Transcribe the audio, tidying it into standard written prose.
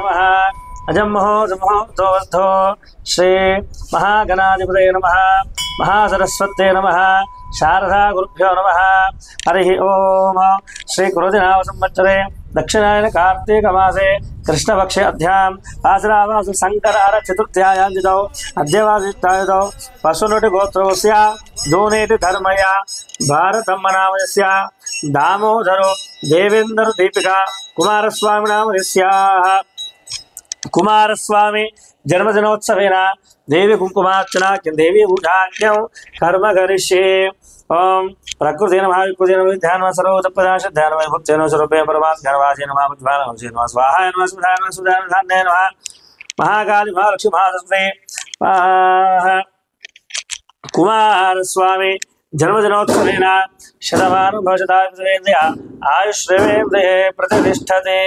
नमः अजम्महो जमहोर्धो श्री महागणाधिपतये नमः महासरस्वत्यै नमः शारदा गुरुभ्यो नमः हरिः ओम श्री कुरुदिनाम संवत्सरे दक्षिणायन कार्तिक मासे कृष्णपक्षे अध्यां आश्रावास संकरार चतुर्थ्यायां जितौ अद्यवासितायुतौ पशुनुटि गोत्रोस्य दोनेटि धर्मया भारतम् नामस्य दामोदरो देवेन्द्र दीपिका कुमारस्वामी नामस्याः कुमारस्वामी जन्मदिनोत्सवेन देवी कुंकुमार्चना देवी पूजाख्यं कर्म करिष्ये। ओम प्रकृति नमः विकृति नमः ध्यान सर्वोत्पदाश ध्यान भक्ति नमः स्वरूपे परमात्मा ज्ञानवासी नमः बुद्धिमान नमः स्वाहा नमः सुधाय नमः सुधाय धान्य नमः महाकाली महालक्ष्मी महासरस्वती कुमारस्वामी जन्मदिनोत्सवेन शतमानं भवशतायुर्वेन्द्रिय आयुष्येवेन्द्रिये प्रतिष्ठते।